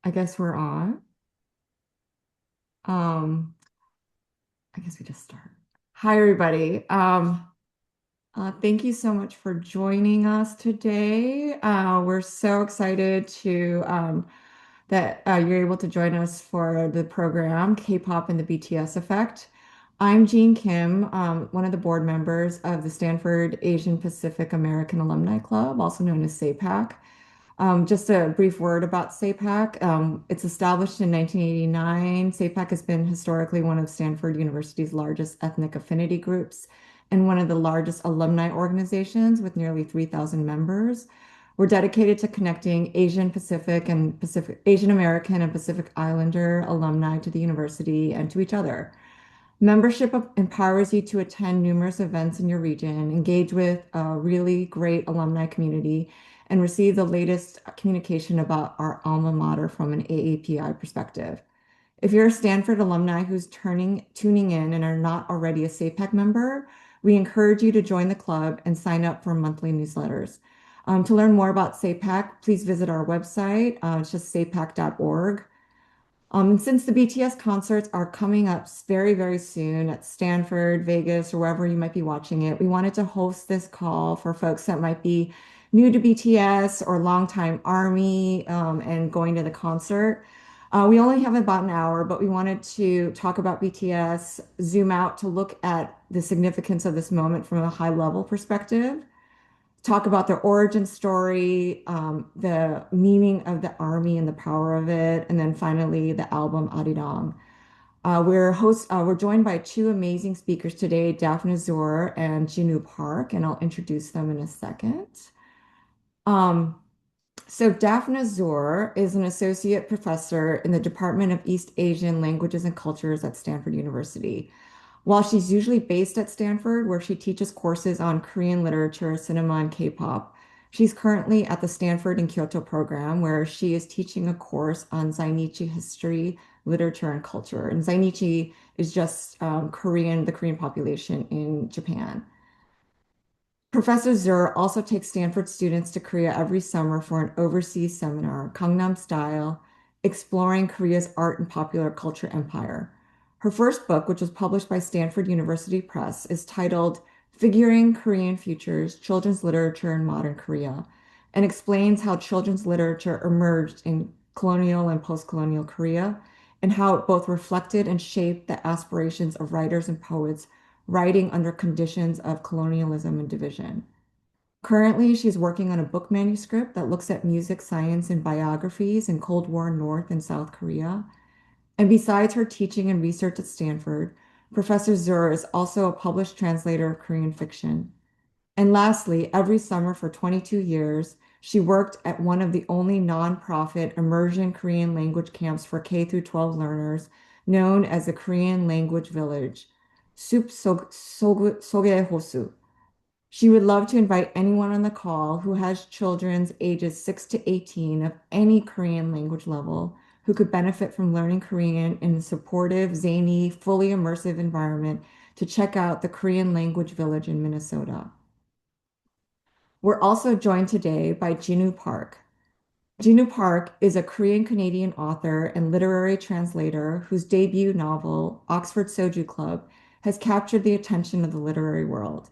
I guess we're on. Um, I guess we just start. Hi, everybody. Thank you so much for joining us today. We're so excited to that you're able to join us for the program K-pop and the BTS Effect. I'm Jean Kim, one of the board members of the Stanford Asian Pacific American Alumni Club, also known as SAPAAC. Just a brief word about SAPAC. It's established in 1989. SAPAC has been historically one of Stanford University's largest ethnic affinity groups and one of the largest alumni organizations with nearly 3,000 members. We're dedicated to connecting Asian American and Pacific Islander alumni to the university and to each other. Membership empowers you to attend numerous events in your region, engage with a really great alumni community, and receive the latest communication about our alma mater from an AAPI perspective. If you're a Stanford alumni who's tuning in and are not already a SAPAC member, we encourage you to join the club and sign up for monthly newsletters. To learn more about SAPAC, please visit our website. It's just sapac.org. And since the BTS concerts are coming up very, very soon at Stanford, Vegas, or wherever you might be watching it, we wanted to host this call for folks that might be new to BTS or longtime ARMY and going to the concert. We only have about an hour, but we wanted to talk about BTS, zoom out to look at the significance of this moment from a high level perspective, talk about their origin story, the meaning of the army and the power of it, and then finally the album Arirang. We're joined by two amazing speakers today, Dafna Zur and Jinwoo Park, and I'll introduce them in a second. Um, so Dafna Zur is an associate professor in the Department of East Asian Languages and Cultures at Stanford University. While she's usually based at Stanford, where she teaches courses on Korean literature, cinema, and K-pop, she's currently at the Stanford and Kyoto program, where she is teaching a course on Zainichi history, literature, and culture. And Zainichi is just the Korean population in Japan. Professor Zur also takes Stanford students to Korea every summer for an overseas seminar, Gangnam style, exploring Korea's art and popular culture empire. Her first book, which was published by Stanford University Press, is titled Figuring Korean Futures, Children's Literature in Modern Korea, and explains how children's literature emerged in colonial and post-colonial Korea, and how it both reflected and shaped the aspirations of writers and poets writing under conditions of colonialism and division. Currently, she's working on a book manuscript that looks at music, science, and biographies in Cold War North and South Korea. And besides her teaching and research at Stanford, Professor Zur is also a published translator of Korean fiction. And lastly, every summer for 22 years, she worked at one of the only nonprofit immersion Korean language camps for K through 12 learners, known as the Korean Language Village, Soge She would love to invite anyone on the call who has children ages 6 to 18 of any Korean language level who could benefit from learning Korean in a supportive, zany, fully immersive environment to check out the Korean Language Village in Minnesota. We're also joined today by Jinwoo Park. Jinwoo Park is a Korean Canadian author and literary translator whose debut novel, Oxford Soju Club, has captured the attention of the literary world.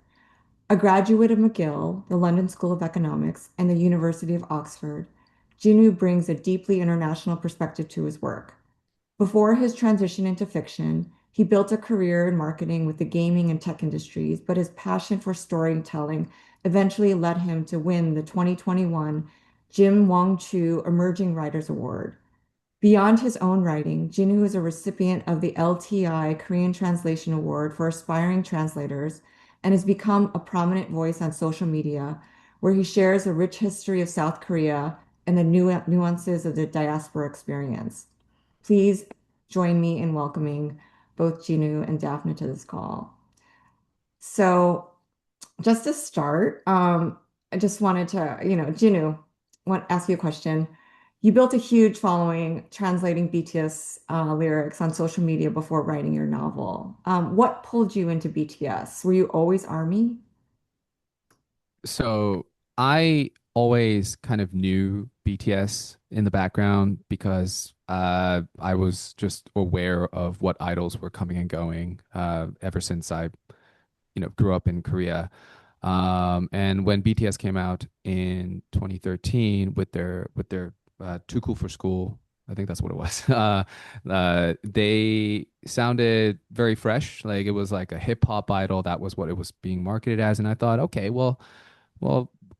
A graduate of McGill, the London School of Economics, and the University of Oxford, Jinwoo brings a deeply international perspective to his work. Before his transition into fiction, he built a career in marketing with the gaming and tech industries, but his passion for storytelling eventually led him to win the 2021 Jim Wong Chu Emerging Writers Award. Beyond his own writing, Jinwoo is a recipient of the LTI Korean Translation Award for Aspiring Translators and has become a prominent voice on social media, where he shares a rich history of South Korea and the nuances of the diaspora experience. Please join me in welcoming both Jinwoo and Daphne to this call. So, just to start, I just wanted to, Jinwoo, want to ask you a question. You built a huge following translating BTS lyrics on social media before writing your novel. What pulled you into BTS? Were you always ARMY? So I always kind of knew BTS in the background because I was just aware of what idols were coming and going ever since I, grew up in Korea. And when BTS came out in 2013 with their Too Cool for School, I think that's what it was. They sounded very fresh, like it was like a hip hop idol. That was what it was being marketed as, and I thought, okay, well,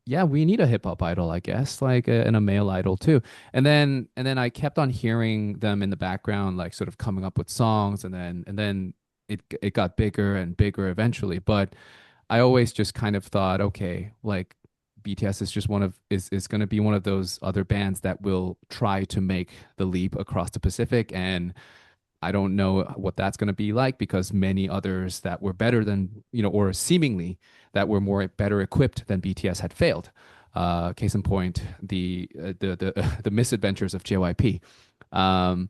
yeah, we need a hip hop idol, I guess, like and a male idol too. And then I kept on hearing them in the background, like sort of coming up with songs, and then it got bigger and bigger eventually. But I always just kind of thought, okay, like BTS is just is going to be one of those other bands that will try to make the leap across the Pacific, and I don't know what that's going to be like because many others that were better than, or seemingly that were more better equipped than BTS had failed. Case in point, the misadventures of JYP. Um,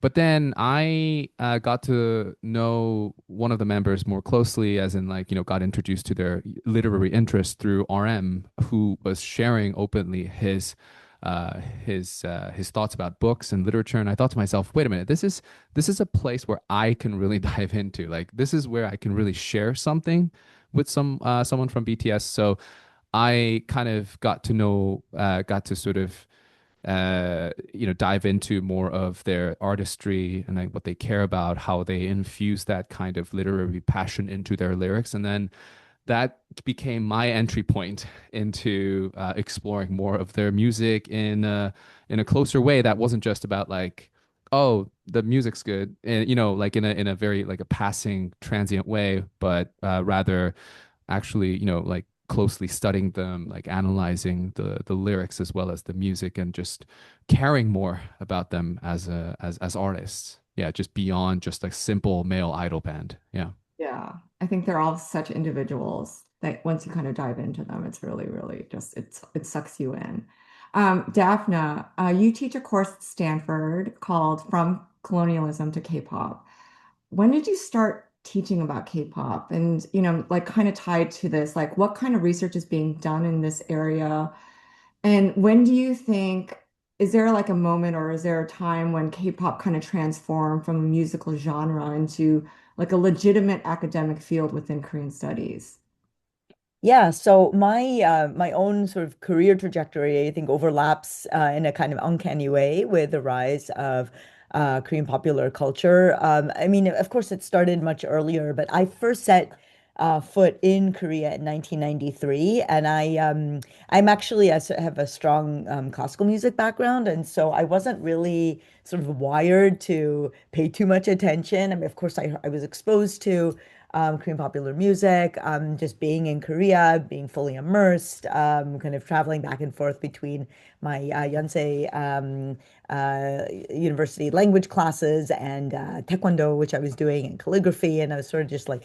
but then I got to know one of the members more closely, as in, like, got introduced to their literary interest through RM, who was sharing openly his thoughts about books and literature. And I thought to myself, wait a minute, this is a place where I can really dive into. Like, this is where I can really share something with someone from BTS. So I kind of got to sort of dive into more of their artistry and like what they care about, how they infuse that kind of literary passion into their lyrics, and then that became my entry point into exploring more of their music in a closer way that wasn't just about like, oh, the music's good, and like in a very like a passing transient way, but rather actually, like closely studying them, like analyzing the lyrics as well as the music, and just caring more about them as artists. Yeah, just beyond just like simple male idol band. Yeah. Yeah, I think they're all such individuals that once you kind of dive into them, it's really, really just it sucks you in. Daphna, you teach a course at Stanford called From Colonialism to K-pop. When did you start teaching about K-pop? And, like kind of tied to this, like what kind of research is being done in this area? And when do you think, is there like a moment or is there a time when K-pop kind of transformed from a musical genre into like a legitimate academic field within Korean studies? Yeah, so my own sort of career trajectory, I think, overlaps in a kind of uncanny way with the rise of Korean popular culture. I mean, of course, it started much earlier, but I first set foot in Korea in 1993, and I'm actually have a strong classical music background, and so I wasn't really sort of wired to pay too much attention. I mean, of course, I was exposed to Korean popular music, just being in Korea, being fully immersed, kind of traveling back and forth between my Yonsei university language classes and Taekwondo, which I was doing, and calligraphy. And I was sort of just like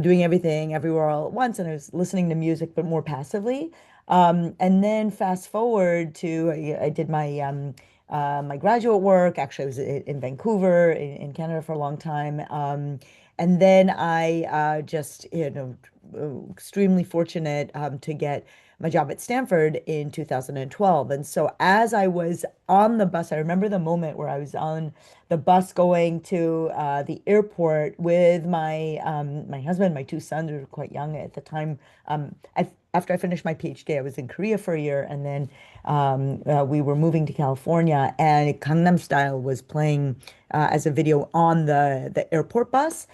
doing everything everywhere all at once. And I was listening to music, but more passively. And then fast forward to I did my graduate work. Actually, I was in Vancouver, in Canada for a long time. And then I just, extremely fortunate to get my job at Stanford in 2012. And so as I was on the bus, I remember the moment where I was on the bus going to the airport with my husband, my two sons who were quite young at the time. After I finished my PhD, I was in Korea for a year, and then we were moving to California, and Gangnam Style was playing as a video on the airport bus.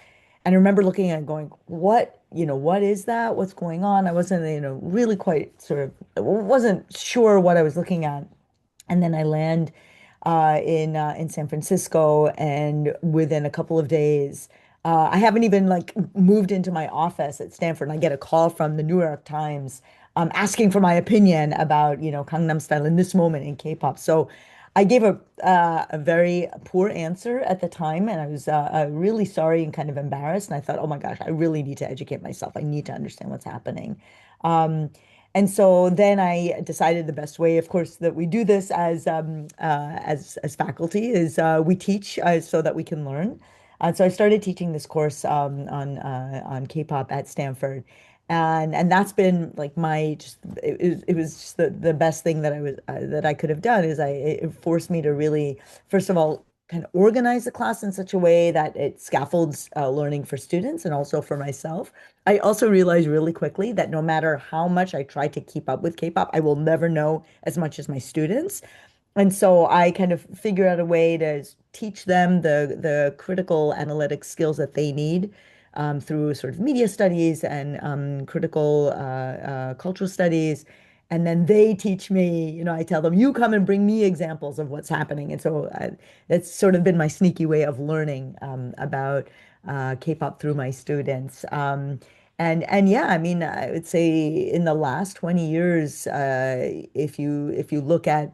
And I remember looking at it going, what is that? What's going on? I wasn't, really quite sort of, wasn't sure what I was looking at. And then I land in San Francisco, and within a couple of days, I haven't even like moved into my office at Stanford, and I get a call from the New York Times asking for my opinion about, Gangnam Style in this moment in K-pop. So I gave a very poor answer at the time, and I was really sorry and kind of embarrassed. And I thought, oh my gosh, I really need to educate myself. I need to understand what's happening. Um, and so then I decided the best way, of course, that we do this as faculty is we teach so that we can learn. So I started teaching this course on K-pop at Stanford. And that's been like my just it was just the best thing that I could have done is it forced me to really first of all kind of organize the class in such a way that it scaffolds learning for students and also for myself. I also realized really quickly that no matter how much I try to keep up with K-pop, I will never know as much as my students. And so I kind of figure out a way to teach them the critical analytic skills that they need through sort of media studies and critical cultural studies. And then they teach me, I tell them, you come and bring me examples of what's happening. And so that's sort of been my sneaky way of learning about K-pop through my students. And yeah, I mean, I would say in the last 20 years, if you look at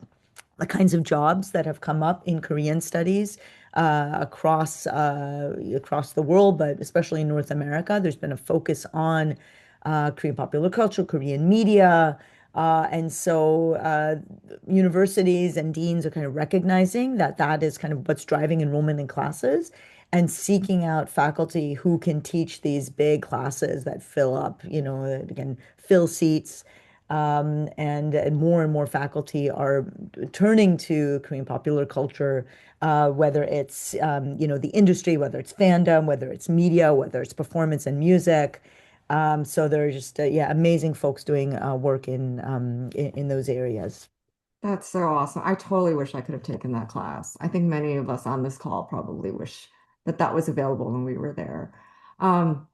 the kinds of jobs that have come up in Korean studies across the world, but especially in North America. There's been a focus on Korean popular culture, Korean media. And so universities and deans are kind of recognizing that that is kind of what's driving enrollment in classes and seeking out faculty who can teach these big classes that fill up, again, fill seats. And more and more faculty are turning to Korean popular culture, whether it's the industry, whether it's fandom, whether it's media, whether it's performance and music. So there are just yeah, amazing folks doing work in those areas. That's so awesome. I totally wish I could have taken that class. I think many of us on this call probably wish that that was available when we were there. Um,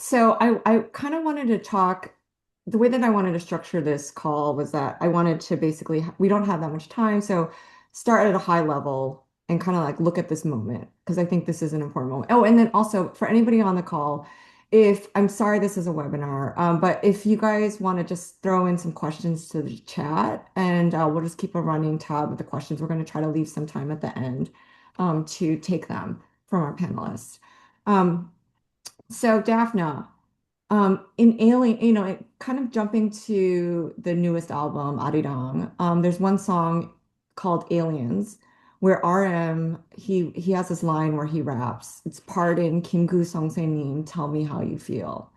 So I kind of wanted to talk, the way that I wanted to structure this call was that I wanted to basically, we don't have that much time, so start at a high level and kind of like look at this moment because I think this is an important moment. Oh, and then also for anybody on the call, if I'm sorry this is a webinar, but if you guys want to just throw in some questions to the chat and we'll just keep a running tab of the questions. We're going to try to leave some time at the end to take them from our panelists. Um, so Daphna, in Alien, kind of jumping to the newest album, Arirang, there's one song called Aliens, where RM, he has this line where he raps, it's pardon Kim Gu Songsenim, tell me how you feel.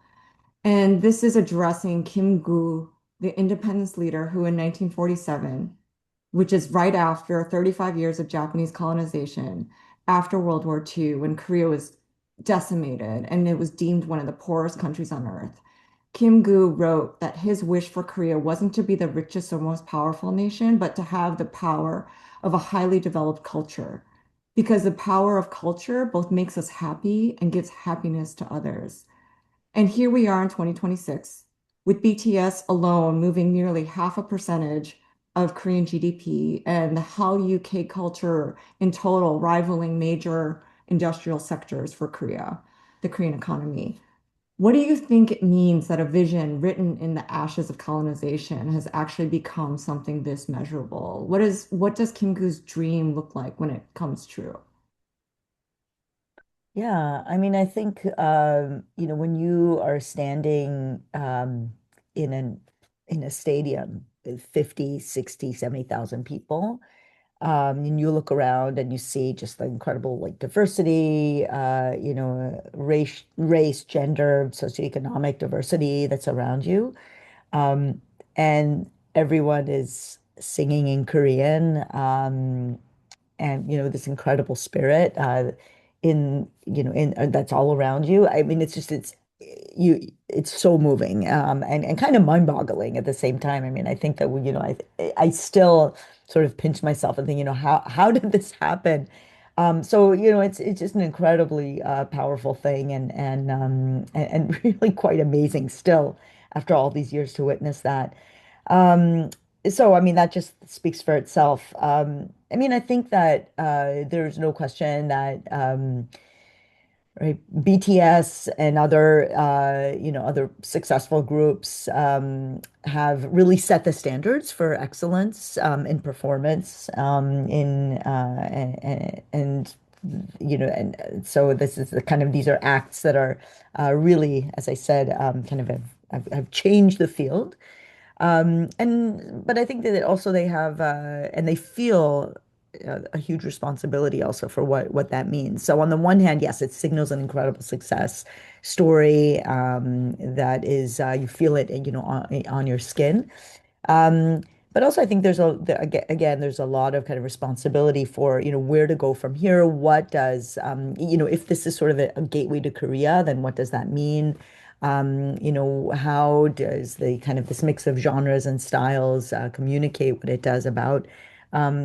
And this is addressing Kim Gu, the independence leader who in 1947, which is right after 35 years of Japanese colonization, after World War II, when Korea was decimated and it was deemed one of the poorest countries on earth. Kim Gu wrote that his wish for Korea wasn't to be the richest or most powerful nation, but to have the power of a highly developed culture. Because the power of culture both makes us happy and gives happiness to others. And here we are in 2026, with BTS alone moving nearly half a percentage of Korean GDP and the Hallyu K culture in total rivaling major industrial sectors for Korea, the Korean economy. What do you think it means that a vision written in the ashes of colonization has actually become something this measurable? What does Kim Goo's dream look like when it comes true? Yeah, I mean, I think when you are standing in an in a stadium with 50, 60, 70,000 people, and you look around and you see just the incredible like diversity, race, gender, socioeconomic diversity that's around you. And everyone is singing in Korean. And this incredible spirit in that's all around you. I mean, it's so moving and kind of mind-boggling at the same time. I mean, I think that I still sort of pinch myself and think, how did this happen? So it's just an incredibly powerful thing and really quite amazing still after all these years to witness that. Um, so, I mean, that just speaks for itself. I mean, I think that there's no question that right, BTS and other successful groups have really set the standards for excellence in performance and and so this is the kind of these are acts that are really, as I said, kind of have changed the field. But I think that also they have and they feel a huge responsibility also for what that means. So on the one hand, yes, it signals an incredible success story that is you feel it, on your skin. Um, but also, I think again, there's a lot of kind of responsibility for, where to go from here. What does, if this is sort of a gateway to Korea, then what does that mean? How does the kind of this mix of genres and styles communicate what it does about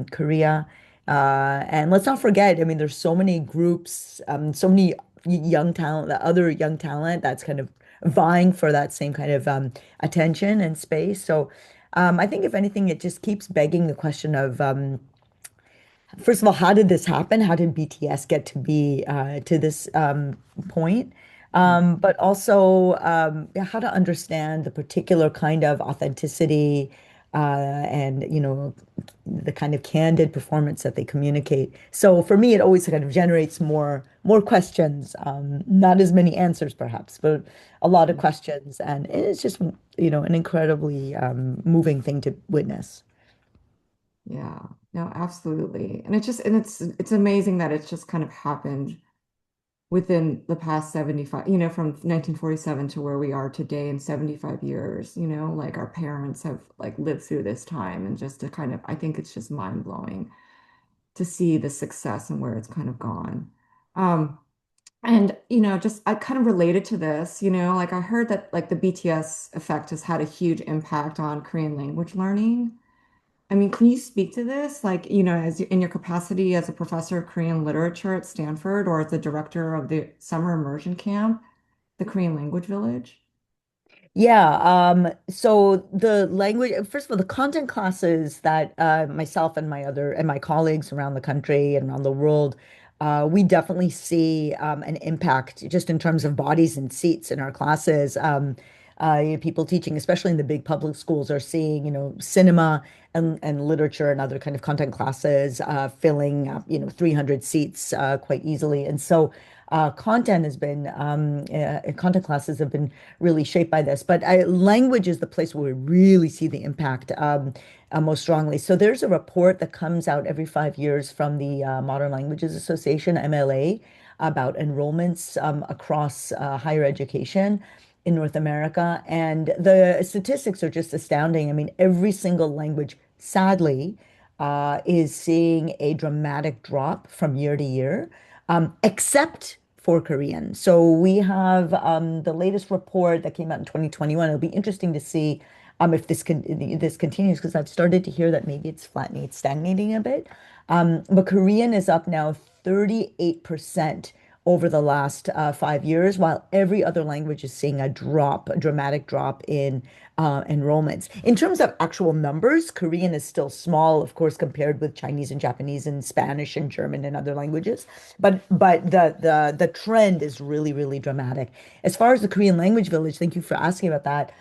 Korea? And let's not forget, I mean, there's so many groups, so many young talent, other young talent that's kind of vying for that same kind of attention and space. So I think if anything, it just keeps begging the question of, first of all, how did this happen? How did BTS get to be to this point? But also yeah, how to understand the particular kind of authenticity and the kind of candid performance that they communicate. So for me, it always kind of generates more questions, not as many answers perhaps, but a lot of questions, and it's just an incredibly moving thing to witness. Yeah, no, absolutely. And it's amazing that it's just kind of happened within the past 75, from 1947 to where we are today in 75 years, like our parents have like lived through this time and just to kind of, I think it's just mind blowing to see the success and where it's kind of gone. Um, and just I kind of related to this, like I heard that like the BTS effect has had a huge impact on Korean language learning. I mean, can you speak to this? Like, in your capacity as a professor of Korean literature at Stanford or as the director of the summer immersion camp, the Korean Language Village? Yeah, so the language, first of all, the content classes that myself and my colleagues around the country and around the world, we definitely see an impact just in terms of bodies and seats in our classes. People teaching, especially in the big public schools, are seeing, cinema and literature and other kind of content classes filling up, 300 seats quite easily. And so content classes have been really shaped by this. But language is the place where we really see the impact most strongly. So there's a report that comes out every 5 years from the Modern Languages Association, MLA, about enrollments across higher education in North America. And the statistics are just astounding. I mean, every single language, sadly, is seeing a dramatic drop from year to year, except for Korean. So we have the latest report that came out in 2021. It'll be interesting to see if this continues because I've started to hear that maybe it's flattening, it's stagnating a bit. But Korean is up now 38% over the last 5 years, while every other language is seeing a dramatic drop in enrollments. In terms of actual numbers, Korean is still small, of course, compared with Chinese and Japanese and Spanish and German and other languages. But the trend is really, really dramatic. As far as the Korean Language Village, thank you for asking about that.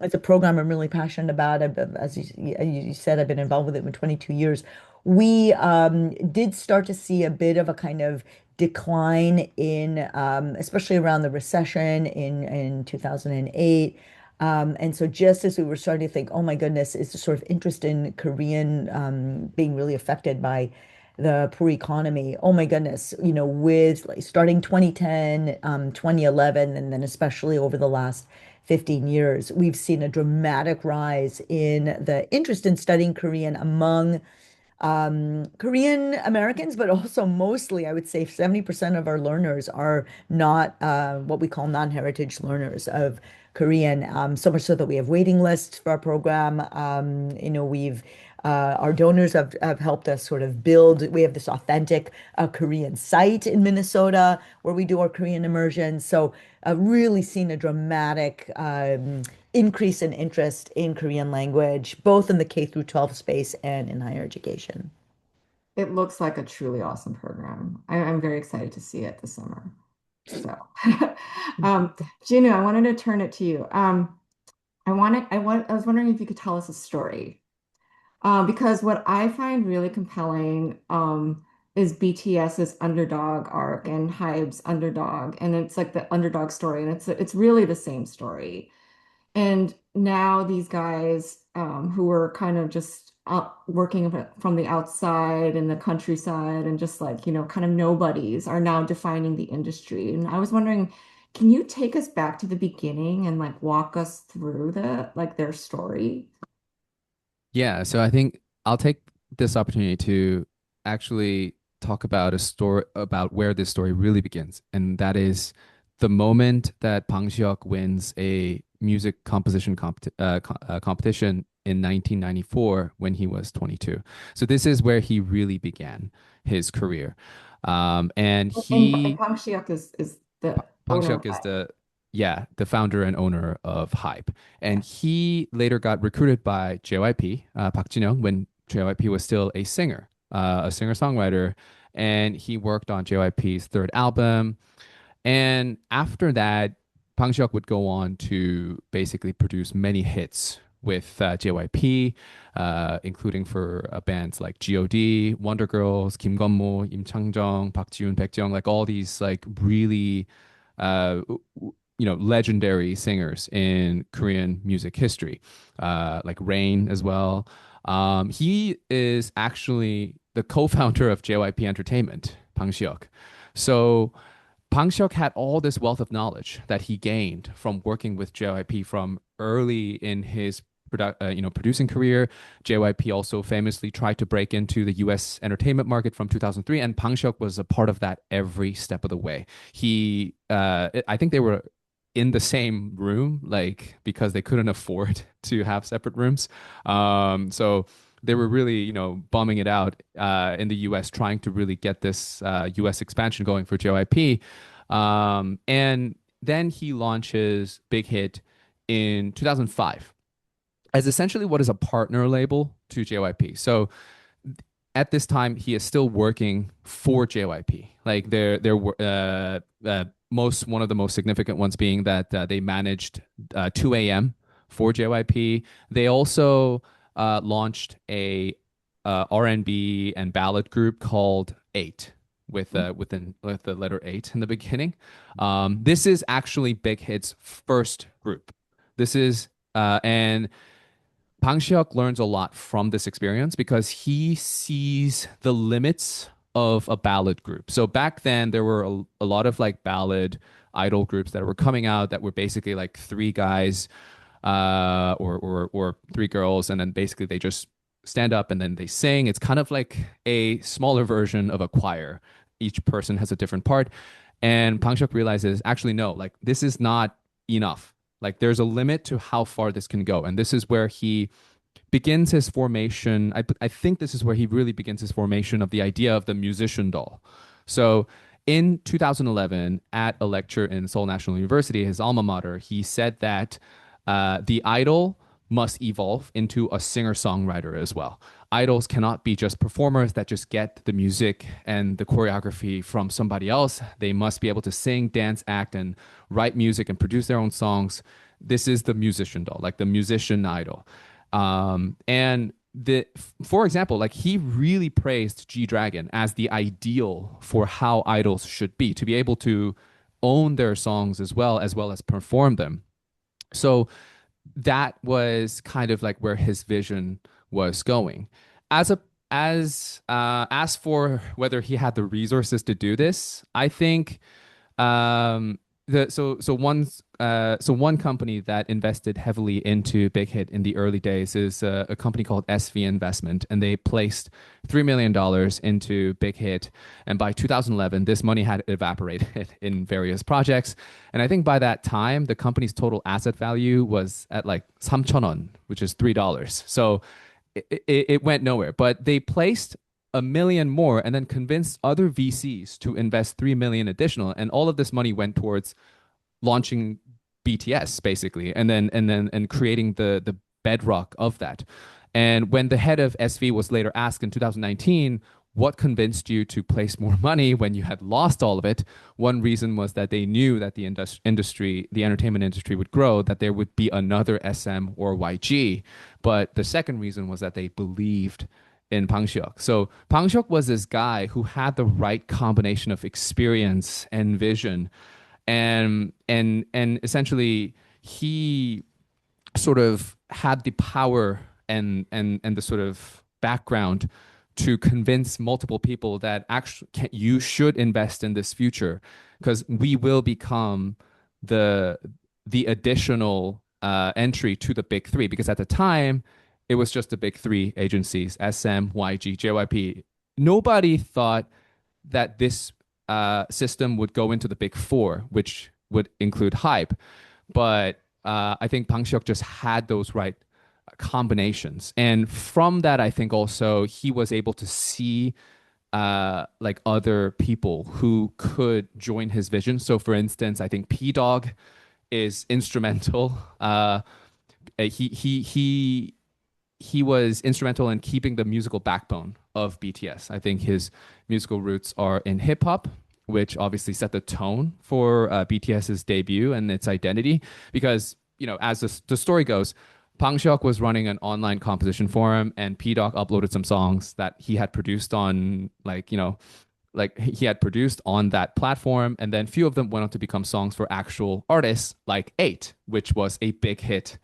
It's a program I'm really passionate about. As you said, I've been involved with it for 22 years. We did start to see a bit of a kind of decline in, especially around the recession in 2008. And so just as we were starting to think, oh my goodness, is the sort of interest in Korean being really affected by the poor economy? Oh my goodness, with like starting 2010, 2011, and then especially over the last 15 years, we've seen a dramatic rise in the interest in studying Korean among Korean Americans, but also mostly, I would say 70% of our learners are not what we call non-heritage learners of Korean. So much so that we have waiting lists for our program. We've our donors have helped us sort of build. We have this authentic Korean site in Minnesota where we do our Korean immersion. So I've really seen a dramatic increase in interest in Korean language, both in the K through 12 space and in higher education. It looks like a truly awesome program. I'm very excited to see it this summer. So, um, Ginu, I wanted to turn it to you. I was wondering if you could tell us a story. Because what I find really compelling is BTS's underdog arc and Hybe's underdog, and it's like the underdog story, and it's really the same story. And now these guys who were kind of just working from the outside and the countryside and just like, kind of nobodies are now defining the industry. And I was wondering, can you take us back to the beginning and like walk us through like their story? Yeah, so I think I'll take this opportunity to actually talk about a story about where this story really begins, and that is the moment that Bang Seok wins a music composition competition in 1994 when he was 22. So this is where he really began his career. And And he Kang Shiuk is the Bang owner of Seok is Hype. the founder and owner of Hype, Yeah. and he later got recruited by JYP, Park Jin-young, when JYP was still a singer-songwriter, and he worked on JYP's third album. And after that, Bang Seok would go on to basically produce many hits with JYP, including for bands like God, Wonder Girls, Kim Gunmo, Im Chang-jung, Park Ji-yoon, Baek Jeong, like all these like really uh, legendary singers in Korean music history, like Rain as well. He is actually the co-founder of JYP Entertainment, Bang Seok. So Pang Seok had all this wealth of knowledge that he gained from working with JYP from early in his producing career. JYP also famously tried to break into the U.S. entertainment market from 2003, and Pang Seok was a part of that every step of the way. I think they were in the same room, like because they couldn't afford to have separate rooms. So they were really, bombing it out in the U.S., trying to really get this U.S. expansion going for JYP. And then he launches Big Hit in 2005 as essentially what is a partner label to JYP. So at this time, he is still working for JYP. Like one of the most significant ones being that they managed 2 a.m. for JYP. They also launched a R&B and ballad group called Eight with the letter eight in the beginning. This is actually Big Hit's first group. This is and Pang Seok learns a lot from this experience because he sees the limits of a ballad group. So back then, there were a lot of like ballad idol groups that were coming out that were basically like three guys or three girls, and then basically they just stand up and then they sing. It's kind of like a smaller version of a choir. Each person has a different part, and Pang Seok realizes actually no, like this is not enough. Like there's a limit to how far this can go, and this is where he begins his formation. I think this is where he really begins his formation of the idea of the musician doll. So in 2011, at a lecture in Seoul National University, his alma mater, he said that the idol must evolve into a singer-songwriter as well. Idols cannot be just performers that just get the music and the choreography from somebody else. They must be able to sing, dance, act, and write music and produce their own songs. This is the musician doll, like the musician idol. And for example, like he really praised G Dragon as the ideal for how idols should be, to be able to own their songs as well as perform them. So that was kind of like where his vision was going. As a as for whether he had the resources to do this, I think the one company that invested heavily into Big Hit in the early days is a company called SV Investment, and they placed $3 million into Big Hit. And by 2011, this money had evaporated in various projects. And I think by that time, the company's total asset value was at like 3,000원, which is $3. So it went nowhere. But they placed a million more and then convinced other VCs to invest 3 million additional. And all of this money went towards launching BTS basically, and creating the bedrock of that. And when the head of SV was later asked in 2019, what convinced you to place more money when you had lost all of it? One reason was that they knew that the the entertainment industry would grow, that there would be another SM or YG. But the second reason was that they believed in Pang Seok. So Pang Seok was this guy who had the right combination of experience and vision, and essentially he sort of had the power and the sort of background to convince multiple people that actually you should invest in this future because we will become the the additional entry to the big three because at the time it was just the big three agencies SM, YG, JYP. Nobody thought that this system would go into the big four, which would include Hype. But I think Bang Seok just had those right combinations. And from that, I think also he was able to see like other people who could join his vision. So for instance, I think P Dog is instrumental. He he was instrumental in keeping the musical backbone of BTS. I think his musical roots are in hip hop, which obviously set the tone for BTS's debut and its identity. Because, you know, as the story goes, Pang Seok was running an online composition forum, and P Doc uploaded some songs that he had produced on, like, you know, like he had produced on that platform. And then few of them went on to become songs for actual artists, like Eight, which was a big hit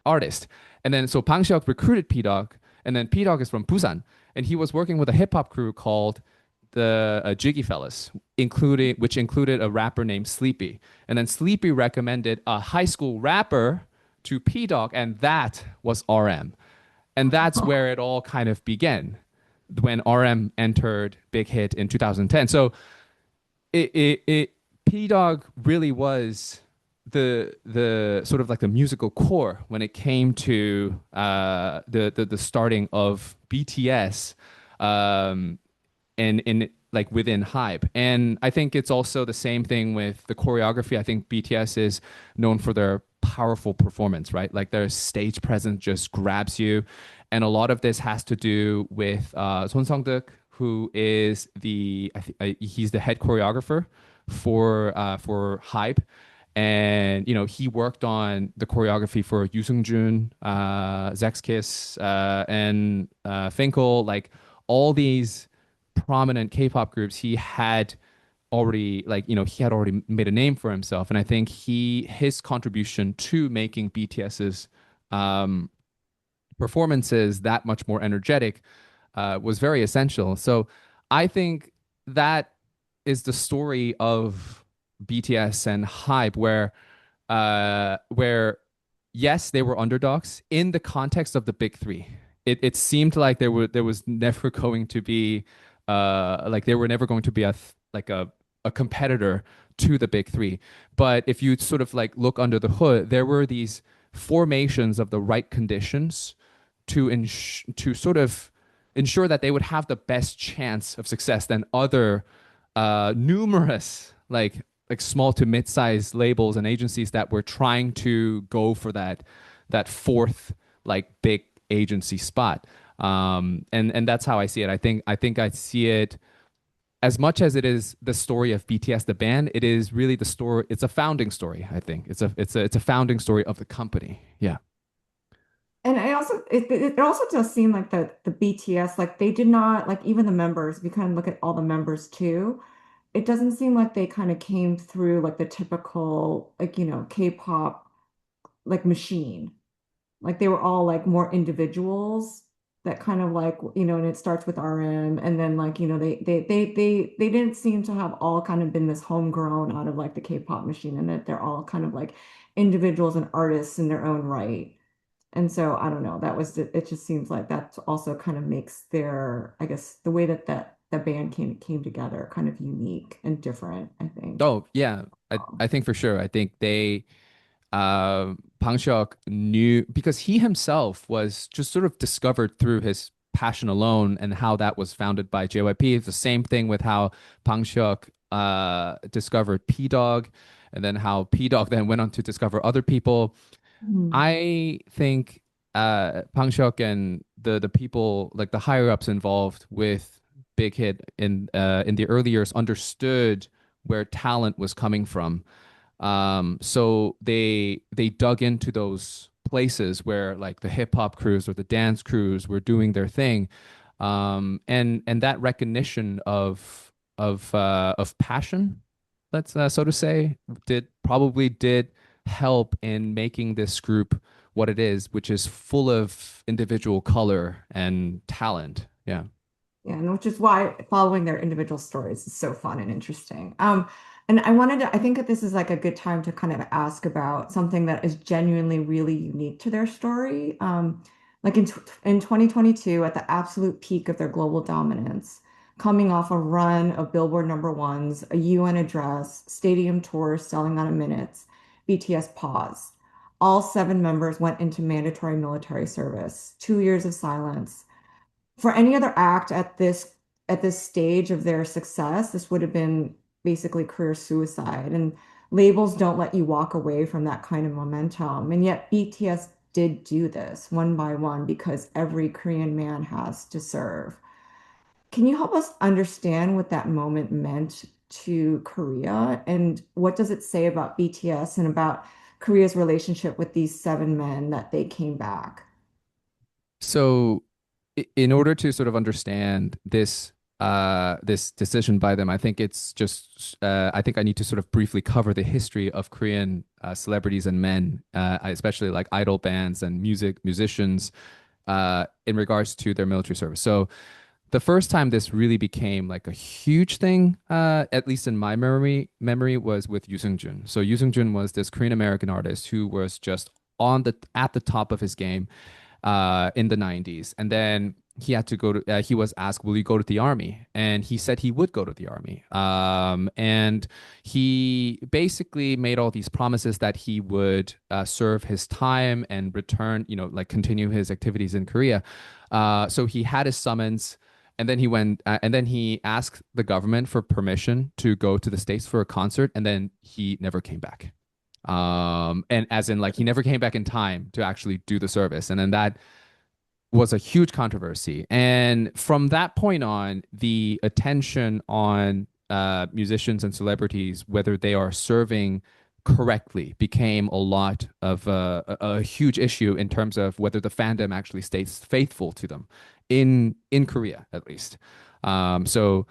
artist. And then so Pang Seok recruited P Dog, and then P Dog is from Busan, and he was working with a hip hop crew called the Jiggy Fellas, including which included a rapper named Sleepy. And then Sleepy recommended a high school rapper to P Dog, and that was RM. And that's where it all kind of began when RM entered Big Hit in 2010. So it P Dog really was the sort of like the musical core when it came to the starting of BTS in like within Hype. And I think it's also the same thing with the choreography. I think BTS is known for their powerful performance, right? Like their stage presence just grabs you. And a lot of this has to do with Son Sung-deuk, who is he's the head choreographer for Hype. And you know he worked on the choreography for Yoo Seung-jun, Zex Kiss, and Finkel, like all these prominent K-pop groups. He had already like you know he had already made a name for himself, and I think his contribution to making BTS's um, performances that much more energetic was very essential. So I think that is the story of BTS and Hype, where yes, they were underdogs in the context of the big three. It seemed like there was never going to be like they were never going to be like a competitor to the big three. But if you sort of like look under the hood, there were these formations of the right conditions to sort of ensure that they would have the best chance of success than other numerous like small to mid-sized labels and agencies that were trying to go for that fourth like big agency spot. And that's how I see it. I think I see it as much as it is the story of BTS the band. It is really the story. It's a founding story. I think it's a founding story of the company. Yeah. And I also it also does seem like the BTS, like they did not, like even the members, if you kind of look at all the members too, it doesn't seem like they kind of came through like the typical, like, K-pop like machine. Like they were all like more individuals that kind of like, and it starts with RM, and then like, they didn't seem to have all kind of been this homegrown out of like the K-pop machine, and that they're all kind of like individuals and artists in their own right. And so I don't know, it just seems like that also kind of makes their, I guess, the way that the band came together kind of unique and different, I think. Oh yeah, I think for sure. I think they Pang Seok knew because he himself was just sort of discovered through his passion alone and how that was founded by JYP. It's the same thing with how Pang Seok discovered P Dog, and then how P Dog then went on to discover other people. Mhm. I think Pang Seok and the people like the higher ups involved with Big Hit in the early years understood where talent was coming from. So they dug into those places where like the hip hop crews or the dance crews were doing their thing. And that recognition of passion, let's so to say, did help in making this group what it is, which is full of individual color and talent. Yeah. Yeah, and which is why following their individual stories is so fun and interesting. And I think that this is like a good time to kind of ask about something that is genuinely really unique to their story. Like in 2022, at the absolute peak of their global dominance, coming off a run of Billboard number ones, a UN address, stadium tours selling out of minutes, BTS paused. All seven members went into mandatory military service, 2 years of silence for any other act at this stage of their success, this would have been basically career suicide. And labels don't let you walk away from that kind of momentum. And yet BTS did do this one by one because every Korean man has to serve. Can you help us understand what that moment meant to Korea? And what does it say about BTS and about Korea's relationship with these seven men that they came back? So in order to sort of understand this decision by them, I think it's just I think I need to sort of briefly cover the history of Korean celebrities and men, especially like idol bands and musicians in regards to their military service. So the first time this really became like a huge thing, at least in my memory was with Yoo Seung-jun. So Yoo Seung-jun was this Korean American artist who was just on the at the top of his game in the 90s. And then he had to go to, he was asked, will you go to the army? And he said he would go to the army. And he basically made all these promises that he would serve his time and return, you know, like continue his activities in Korea. So he had his summons. And then he went, and then he asked the government for permission to go to the States for a concert, and then he never came back. And as in, like, he never came back in time to actually do the service. And then that was a huge controversy. And from that point on, the attention on musicians and celebrities, whether they are serving correctly, became a lot of a huge issue in terms of whether the fandom actually stays faithful to them in Korea, at least. So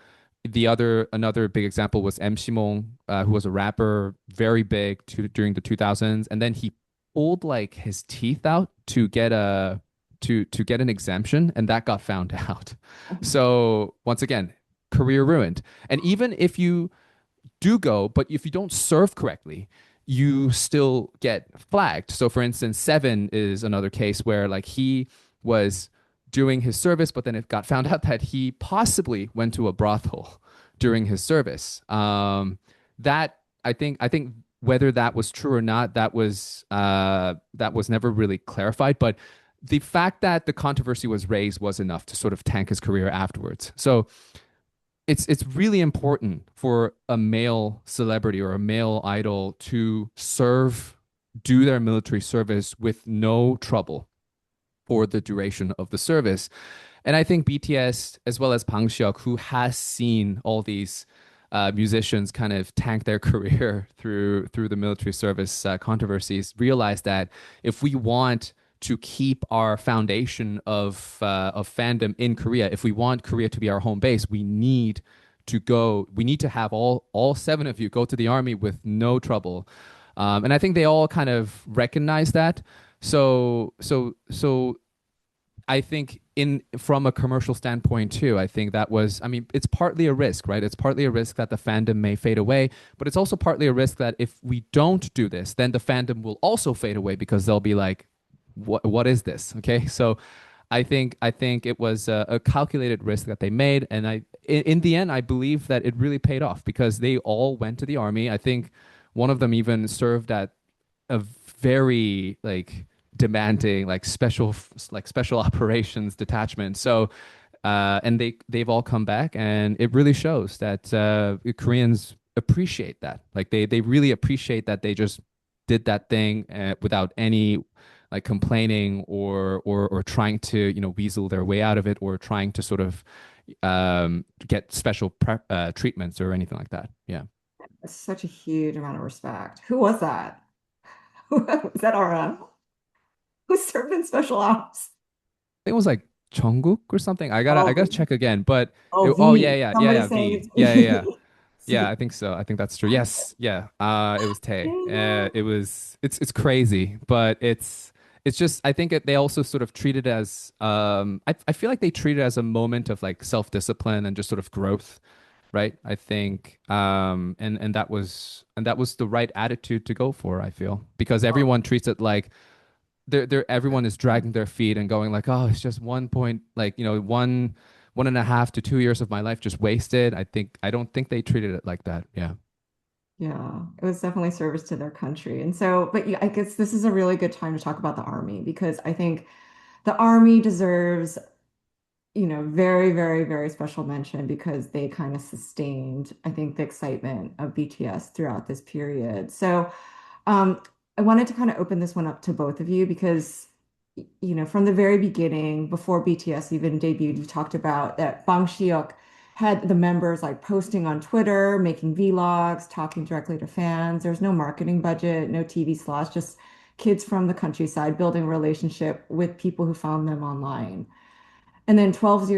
the other another big example was M. Simong, who was a rapper, very big during the 2000s, and then he pulled like his teeth out to get a to get an exemption, and that got found out. So once again, career ruined. And even if you do go, but if you don't serve correctly, you still get flagged. So for instance, Seven is another case where like he was doing his service, but then it got found out that he possibly went to a brothel during his service. That I think whether that was true or not, that was never really clarified. But the fact that the controversy was raised was enough to sort of tank his career afterwards. So it's really important for a male celebrity or a male idol to do their military service with no trouble for the duration of the service. And I think BTS, as well as Bang Seok, who has seen all these musicians kind of tank their career through the military service controversies, realized that if we want to keep our foundation of fandom in Korea, if we want Korea to be our home base, we need to have all seven of you go to the army with no trouble. And I think they all kind of recognize that. So I think in from a commercial standpoint too, I think that was, I mean, it's partly a risk, right? It's partly a risk that the fandom may fade away, but it's also partly a risk that if we don't do this, then the fandom will also fade away because they'll be like, what is this? Okay, so I think it was a calculated risk that they made, and in the end I believe that it really paid off because they all went to the army. I think one of them even served at a very like demanding like special operations detachment. So and they've all come back, and it really shows that Koreans appreciate that. Like they really appreciate that they just did that thing without any like complaining or trying to weasel their way out of it or trying to sort of get special treatments or anything like that. Yeah. It's such a huge amount of respect. Who was that? Was that RM? Who served in special ops? Think it was like Jungkook or something. I Oh, gotta check again. But oh, oh yeah, V. yeah, yeah, Somebody yeah, saying V. it's Yeah, yeah, yeah. V. Yeah, See, I think so. I think that's true. Yes, yeah. It was Tay. yeah. It's crazy, but it's just I think they also sort of treat it as I feel like they treat it as a moment of like self-discipline and just sort of growth, right? I think and that was the right attitude to go for, I feel, because everyone treats it like they're everyone is dragging their feet and going like, oh, it's just 1 point, like, one and a half to 2 years of my life just wasted. I don't think they treated it like that. Yeah. Yeah, it was definitely service to their country. And so, but yeah, I guess this is a really good time to talk about the army because I think the army deserves, very, very, very special mention because they kind of sustained, I think, the excitement of BTS throughout this period. So, um, I wanted to kind of open this one up to both of you because, from the very beginning, before BTS even debuted, you talked about that Bang Shiok had the members like posting on Twitter, making vlogs, talking directly to fans. There's no marketing budget, no TV slots, just kids from the countryside building a relationship with people who found them online. And then 12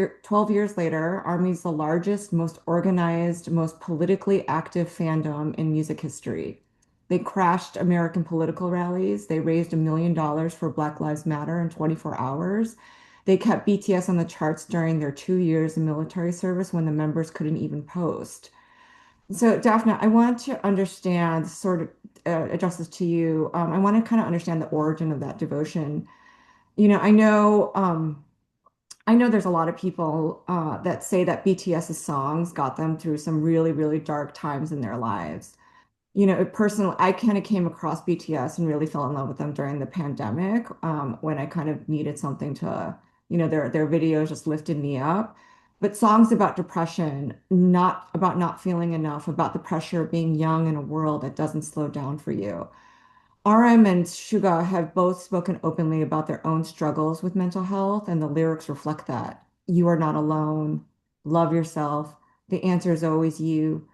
years later, Army's the largest, most organized, most politically active fandom in music history. They crashed American political rallies. They raised $1 million for Black Lives Matter in 24 hours. They kept BTS on the charts during their 2 years in military service when the members couldn't even post. So, Daphne, I want to understand, sort of address this to you. I want to kind of understand the origin of that devotion. You know, I know. I know there's a lot of people that say that BTS's songs got them through some really, really dark times in their lives. Personally, I kind of came across BTS and really fell in love with them during the pandemic when I kind of needed something to, their videos just lifted me up. But songs about depression, not about not feeling enough, about the pressure of being young in a world that doesn't slow down for you. RM and Suga have both spoken openly about their own struggles with mental health, and the lyrics reflect that. You are not alone. Love yourself. The answer is always you.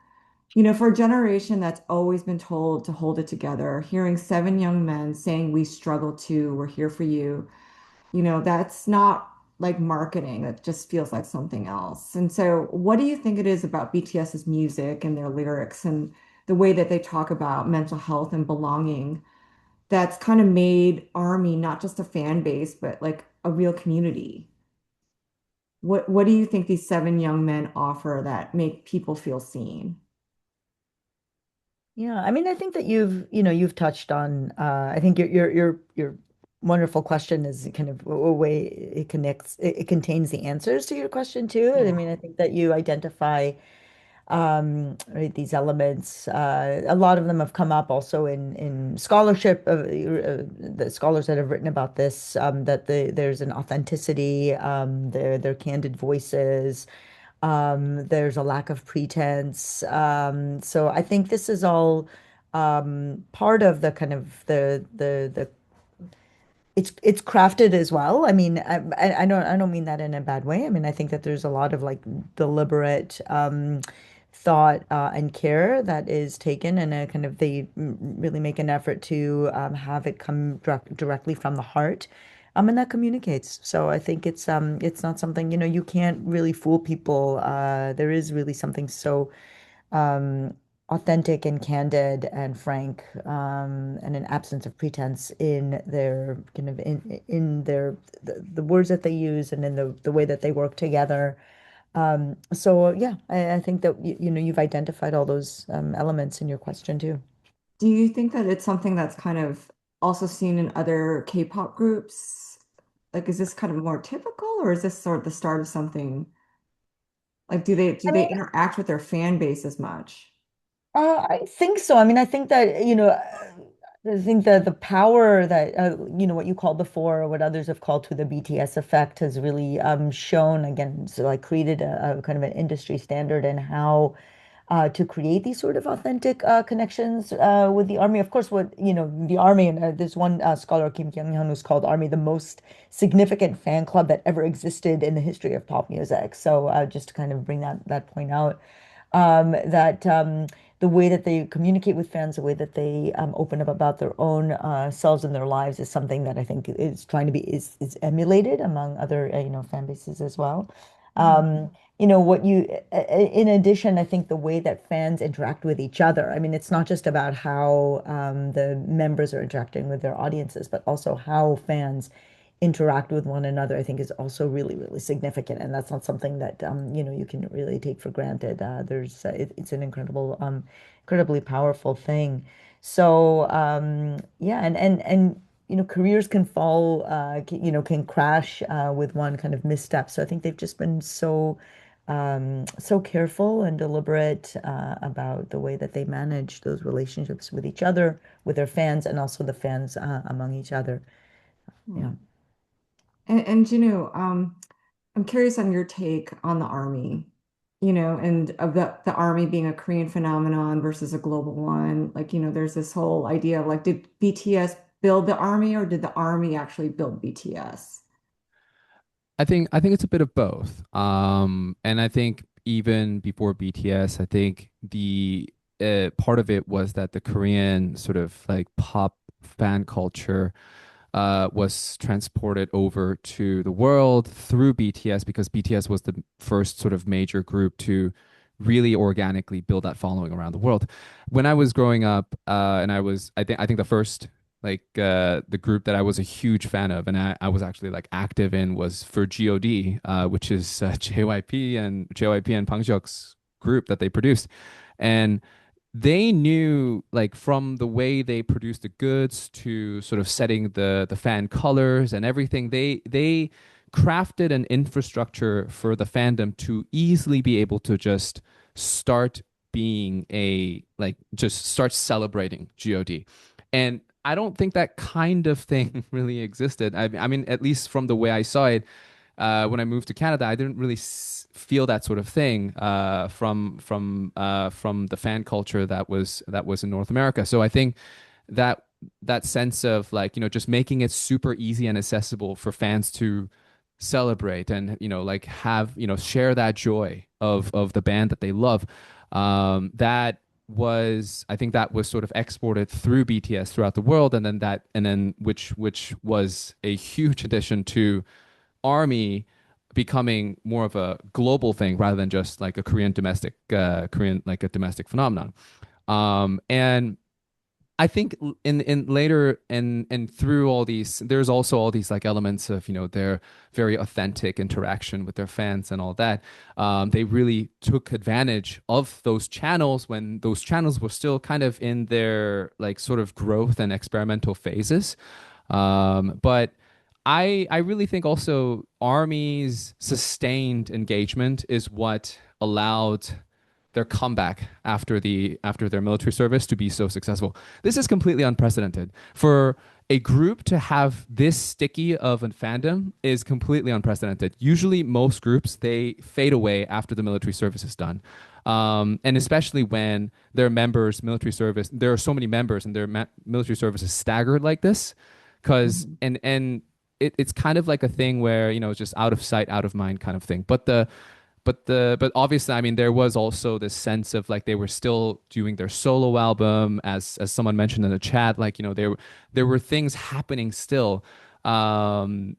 For a generation that's always been told to hold it together, hearing seven young men saying, "We struggle too, we're here for you," that's not like marketing. That just feels like something else. And so, what do you think it is about BTS's music and their lyrics and the way that they talk about mental health and belonging that's kind of made Army not just a fan base, but like a real community? What do you think these seven young men offer that make people feel seen? Yeah, I mean, I think that you've touched on I think your wonderful question is kind of a way it connects it contains the answers to your question too. I Yeah. mean, I think that you identify right, these elements. A lot of them have come up also in scholarship of the scholars that have written about this, that there's an authenticity, they're candid voices. There's a lack of pretense. So I think this is all part of the kind of the it's crafted as well. I mean, I don't mean that in a bad way. I mean, I think that there's a lot of like deliberate thought and care that is taken, and a kind of they really make an effort to have it come directly from the heart. And that communicates. So I think it's not something, you can't really fool people. There is really something so um, authentic and candid and frank, and an absence of pretense in their kind of in their the words that they use and in the way that they work together. So yeah, I think that you've identified all those elements in your question too. Do you think that it's something that's kind of also seen in other K-pop groups? Like, is this kind of more typical, or is this sort of the start of something? Like, do they interact with their fan base as much? I think so. I mean, I think that, I think that the power that, what you called before, or what others have called to the BTS effect has really shown again, so like created a kind of an industry standard in how to create these sort of authentic connections with the army. Of course, the army, and there's one scholar, Kim Kyung-hyun, who's called Army the most significant fan club that ever existed in the history of pop music. So just to kind of bring that point out, that the way that they communicate with fans, the way that they open up about their own selves and their lives is something that I think is trying to be is emulated among other fan bases as well. Um, what you, in addition, I think the way that fans interact with each other. I mean, it's not just about how the members are interacting with their audiences, but also how fans interact with one another, I think is also really, really significant. And that's not something that, you can really take for granted. It's an incredibly powerful thing. So, yeah, careers can fall, can crash with one kind of misstep. So I think they've just been so careful and deliberate about the way that they manage those relationships with each other, with their fans, and also the fans among each other. Yeah. Hmm. And I'm curious on your take on the army, and of the army being a Korean phenomenon versus a global one. Like, there's this whole idea of like, did BTS build the army or did the army actually build BTS? I think it's a bit of both. And I think even before BTS, I think the part of it was that the Korean sort of like pop fan culture was transported over to the world through BTS because BTS was the first sort of major group to really organically build that following around the world. When I was growing up, and I think the first the group that I was a huge fan of, and I was actually like active in was for God, which is JYP and Bang Joon's group that they produced, and they knew like from the way they produced the goods to sort of setting the fan colors and everything, they crafted an infrastructure for the fandom to easily be able to just start being just start celebrating God. And I don't think that kind of thing really existed. I mean, at least from the way I saw it, when I moved to Canada, I didn't really feel that sort of thing from the fan culture that was in North America. So I think that that sense of like just making it super easy and accessible for fans to celebrate and like have share that joy of the band that they love. That was I think that was sort of exported through BTS throughout the world, and then which was a huge addition to Army becoming more of a global thing rather than just like a Korean like a domestic phenomenon. And I think in later and through all these, there's also all these like elements of their very authentic interaction with their fans and all that. They really took advantage of those channels when those channels were still kind of in their like sort of growth and experimental phases. But I really think also Army's sustained engagement is what allowed their comeback after their military service to be so successful. This is completely unprecedented. For a group to have this sticky of a fandom is completely unprecedented. Usually most groups they fade away after the military service is done. And especially when their members military service there are so many members and their military service is staggered like this because Mhm. and it's kind of like a thing where it's just out of sight out of mind kind of thing, but obviously I mean there was also this sense of like they were still doing their solo album as someone mentioned in the chat, like there were things happening still, and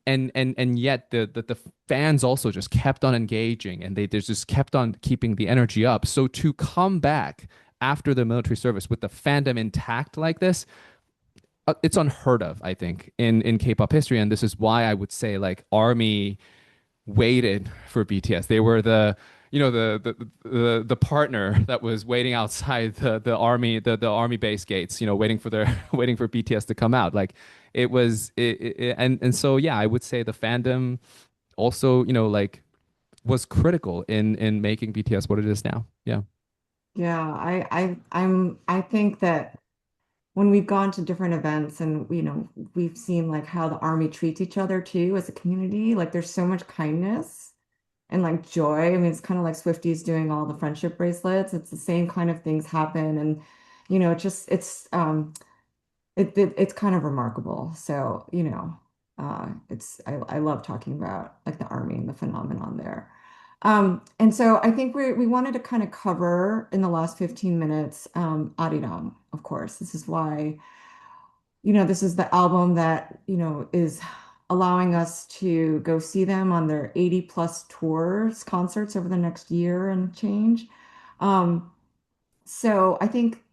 yet the fans also just kept on engaging and they just kept on keeping the energy up. So to come back after the military service with the fandom intact like this, it's unheard of, I think, in K-pop history. And this is why I would say like Army waited for BTS. They were the partner that was waiting outside the army base gates, waiting for their waiting for BTS to come out. Like it was and so yeah, I would say the fandom also, like was critical in making BTS what it is now. Yeah. Yeah, I think that when we've gone to different events and we've seen like how the army treats each other too as a community, like there's so much kindness and like joy. I mean, it's kind of like Swifties doing all the friendship bracelets. It's the same kind of things happen, and it's kind of remarkable. So, I love talking about like the army and the phenomenon there. And so I think we wanted to kind of cover in the last 15 minutes, Arirang, of course. This is why, this is the album that, is allowing us to go see them on their 80 plus tours, concerts over the next year and change. Um, so I think,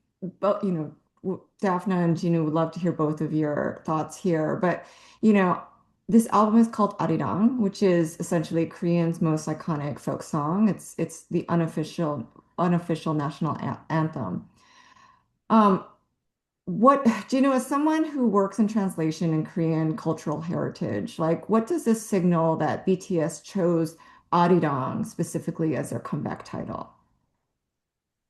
but Daphna and Gina would love to hear both of your thoughts here. But you know, this album is called Arirang, which is essentially Korean's most iconic folk song. It's the unofficial national anthem. Um, what do you know, as someone who works in translation in Korean cultural heritage, like what does this signal that BTS chose Arirang specifically as their comeback title?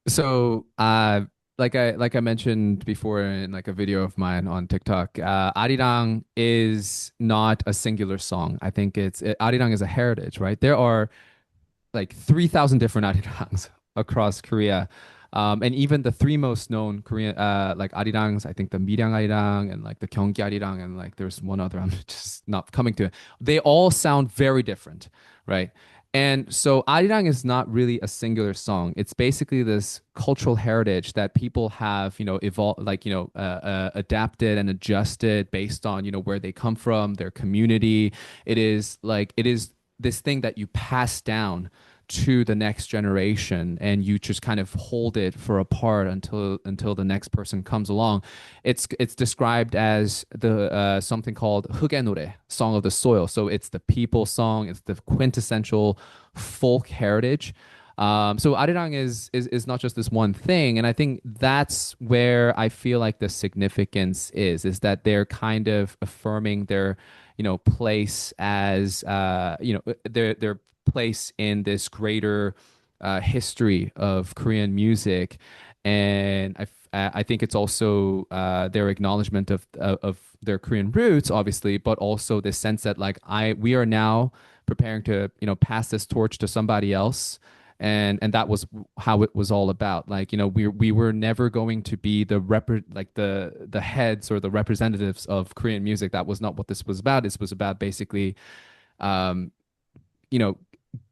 So, like I mentioned before in like a video of mine on TikTok, Arirang is not a singular song. I think Arirang is a heritage, right? There are like 3,000 different arirangs across Korea. And even the three most known Korean like arirangs, I think the Miryang arirang and like the Gyeonggi arirang and like there's one other I'm just not coming to it. They all sound very different, right? And so arirang is not really a singular song. It's basically this cultural heritage that people have, evolved, like, adapted and adjusted based on, where they come from, their community. It is this thing that you pass down to the next generation and you just kind of hold it for a part until the next person comes along. It's described as the something called 흑의 song of the soil. So it's the people song, it's the quintessential folk heritage. So Arirang is not just this one thing, and I think that's where I feel like the significance is that they're kind of affirming their place as their place in this greater history of Korean music, and I think it's also their acknowledgement of their Korean roots, obviously, but also this sense that like we are now preparing to pass this torch to somebody else. And that was how it was all about. Like, we were never going to be the heads or the representatives of Korean music. That was not what this was about. This was about basically um, you know,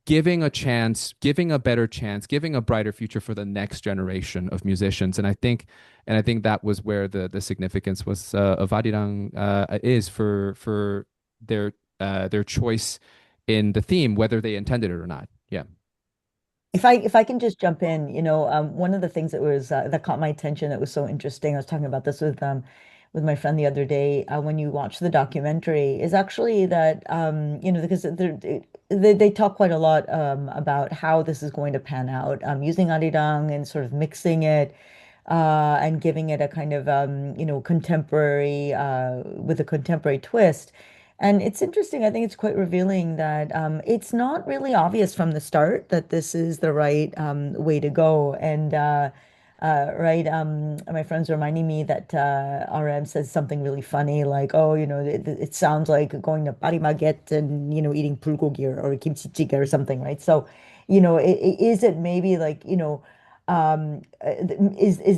giving a chance, giving a better chance, giving a brighter future for the next generation of musicians. And I think that was where the significance was of Arirang is for their choice in the theme, whether they intended it or not. Yeah. If I can just jump in, one of the things that caught my attention that was so interesting, I was talking about this with my friend the other day, when you watch the documentary, is actually that because they talk quite a lot about how this is going to pan out, using arirang and sort of mixing it and giving it a kind of contemporary with a contemporary twist. And it's interesting. I think it's quite revealing that it's not really obvious from the start that this is the right way to go. And right, my friends reminding me that RM says something really funny, like, "Oh, it sounds like going to Parimaget and eating bulgogi or kimchi jjigae or something, right?" So, is it maybe like is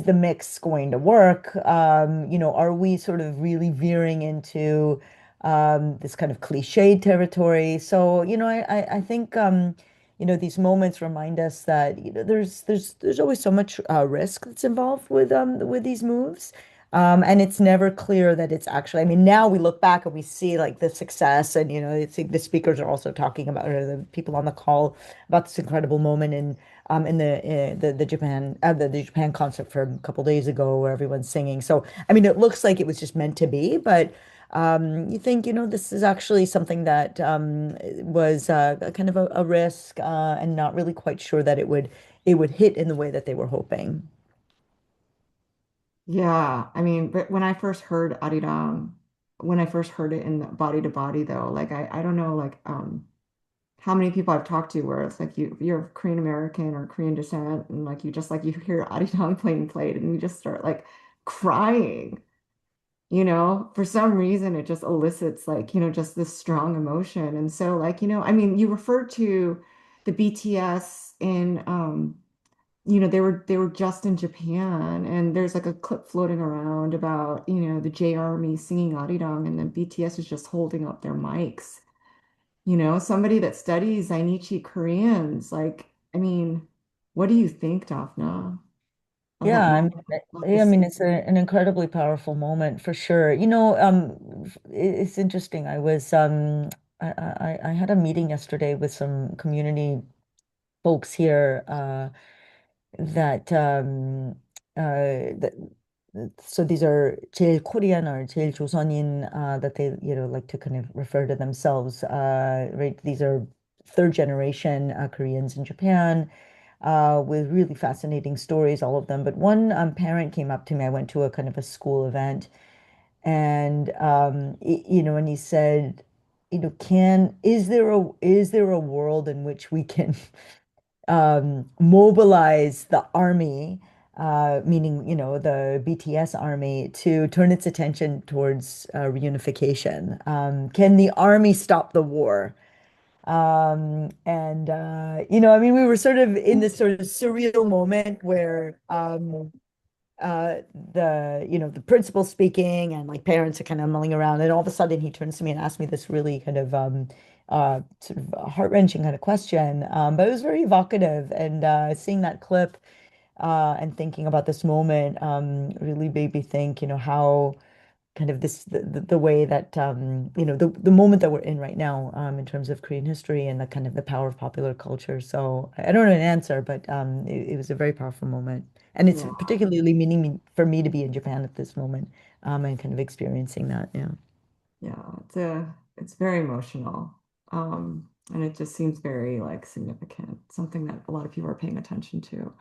the mix going to work? Are we sort of really veering into this kind of cliche territory? So, I think these moments remind us that there's always so much risk that's involved with these moves. And it's never clear that it's actually, I mean, now we look back and we see like the success, and I think the speakers are also talking about, or the people on the call, about this incredible moment in the Japan the Japan concert from a couple days ago where everyone's singing. So I mean, it looks like it was just meant to be, but you think, this is actually something that was kind of a risk, and not really quite sure that it would hit in the way that they were hoping. Yeah, I mean, but when I first heard Arirang, when I first heard it in the Body to Body though, like I don't know like how many people I've talked to where it's like you're Korean American or Korean descent and like you just like you hear Arirang playing played and you just start like crying, for some reason it just elicits like, just this strong emotion. And so like, I mean, you referred to the BTS in they were just in Japan, and there's like a clip floating around about, the J Army singing Arirang, and then BTS is just holding up their mics. Somebody that studies Zainichi Koreans, like, I mean, what do you think, Daphna? Love Yeah, that I moment. mean, Love to yeah, I see. mean, it's an incredibly powerful moment for sure. It's interesting. I had a meeting yesterday with some community folks here, that that so these are 제일 Korean or 제일 조선인, that they, like to kind of refer to themselves, right? These are third generation Koreans in Japan, with really fascinating stories, all of them. But one parent came up to me. I went to a kind of a school event, and and he said, can is there a world in which we can mobilize the army, meaning, the BTS army, to turn its attention towards reunification? Can the army stop the war? I mean, we were sort of in this sort of surreal moment where the principal speaking, and like parents are kind of mulling around, and all of a sudden he turns to me and asks me this really kind of sort of heart-wrenching kind of question. But it was very evocative, and seeing that clip and thinking about this moment really made me think, how kind of the way that the moment that we're in right now, in terms of Korean history and the kind of the power of popular culture. So I don't know an answer, but it was a very powerful moment, and it's Yeah, particularly meaning for me to be in Japan at this moment, and kind of experiencing that. Yeah. yeah. It's very emotional. And it just seems very like significant, something that a lot of people are paying attention to.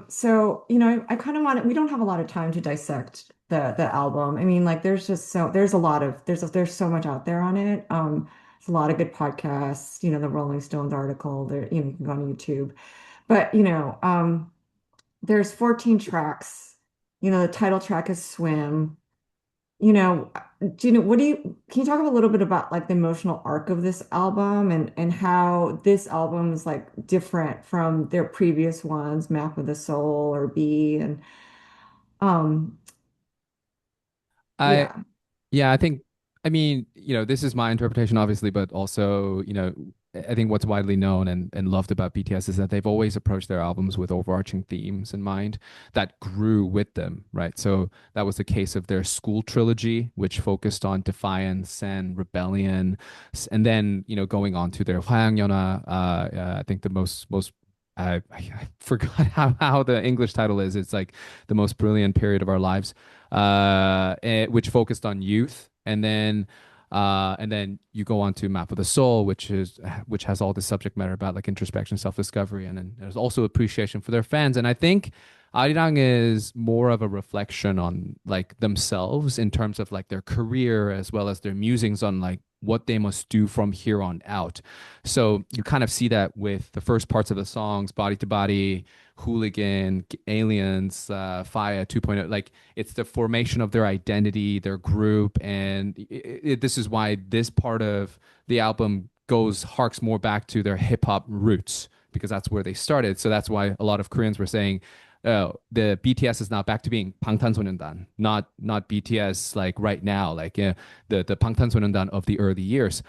So, I kind of we don't have a lot of time to dissect the album. I mean, like there's a lot of there's so much out there on it. There's a lot of good podcasts, the Rolling Stones article there, you can go on YouTube. But, there's 14 tracks. The title track is Swim. You know, what can you talk a little bit about like the emotional arc of this album, and how this album is like different from their previous ones, Map of the Soul or B, and um I yeah. Yeah, I think, I mean, this is my interpretation, obviously, but also, I think what's widely known and loved about BTS is that they've always approached their albums with overarching themes in mind that grew with them, right? So that was the case of their School trilogy, which focused on defiance and rebellion, and then, going on to their 화양연화, I think the most I forgot how the English title is. It's like the most brilliant period of our lives, which focused on youth, and then you go on to Map of the Soul, which has all the subject matter about like introspection, self-discovery, and then there's also appreciation for their fans. And I think Arirang is more of a reflection on like themselves in terms of like their career as well as their musings on like what they must do from here on out. So you kind of see that with the first parts of the songs, Body to Body, Hooligan, Aliens, Fire 2.0. Like it's the formation of their identity, their group, and this is why this part of the album harks more back to their hip hop roots because that's where they started. So that's why a lot of Koreans were saying, the BTS is now back to being 방탄소년단, not BTS like right now, like the 방탄소년단 of the early years.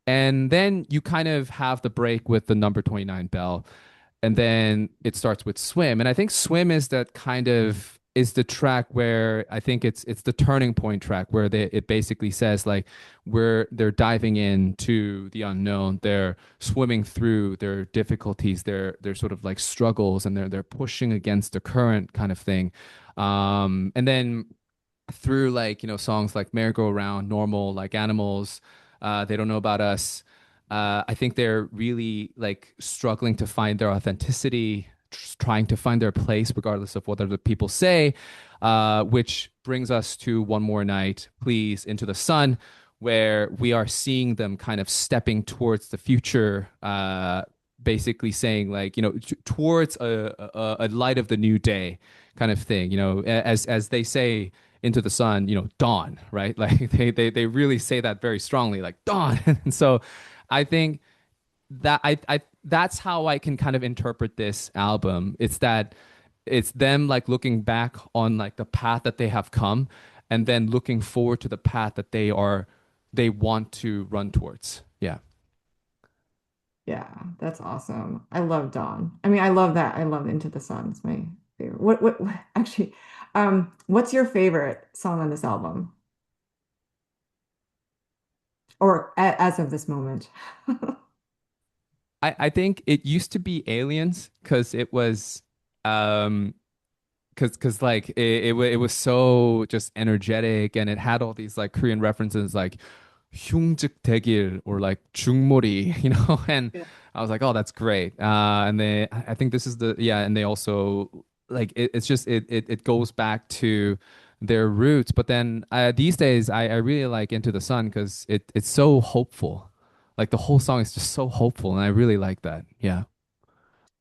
And then you kind of have the break with the number 29 bell, and then it starts with Swim. And I think Swim is that kind of is the track where I think it's the turning point track where it basically says like where they're diving into the unknown, they're swimming through their difficulties, their sort of like struggles, and they're pushing against the current kind of thing. And then through like songs like merry-go-round, normal, like animals, they don't know about us. I think they're really like struggling to find their authenticity, trying to find their place regardless of what other people say, which brings us to One More Night, Please, Into the Sun, where we are seeing them kind of stepping towards the future, basically saying like towards a light of the new day kind of thing, as they say Into the Sun, dawn, right? Like they really say that very strongly, like dawn. And so I think that I that's how I can kind of interpret this album. It's that it's them like looking back on like the path that they have come, and then looking forward to the path that they want to run towards. Yeah. Yeah, that's awesome. I love Dawn. I mean, I love that. I love Into the Sun. It's my actually, what's your favorite song on this album? Or as of this moment? I think it used to be Aliens because it was um because like it was so just energetic and it had all these like Korean references like 흉즉 대길 or like 중머리, you know, and Yeah. I was like, oh, that's great. And they, I think this is the, yeah, and they also like it's just it goes back to their roots. But then these days, I really like Into the Sun because it's so hopeful. Like the whole song is just so hopeful, and I really like that. Yeah.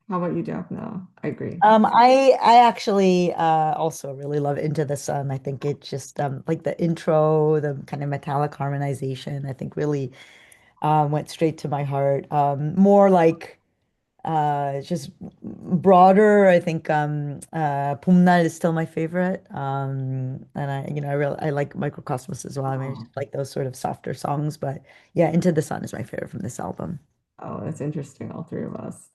How about you, Daphne? I agree. I actually also really love Into the Sun. I think it just like the intro, the kind of metallic harmonization, I think really went straight to my heart. More like just broader. I think 봄날 is still my favorite. And I like Microcosmos as well. I mean, I Oh. just like those sort of softer songs, but yeah, Into the Sun is my favorite from this album. Oh, that's interesting, all three of us.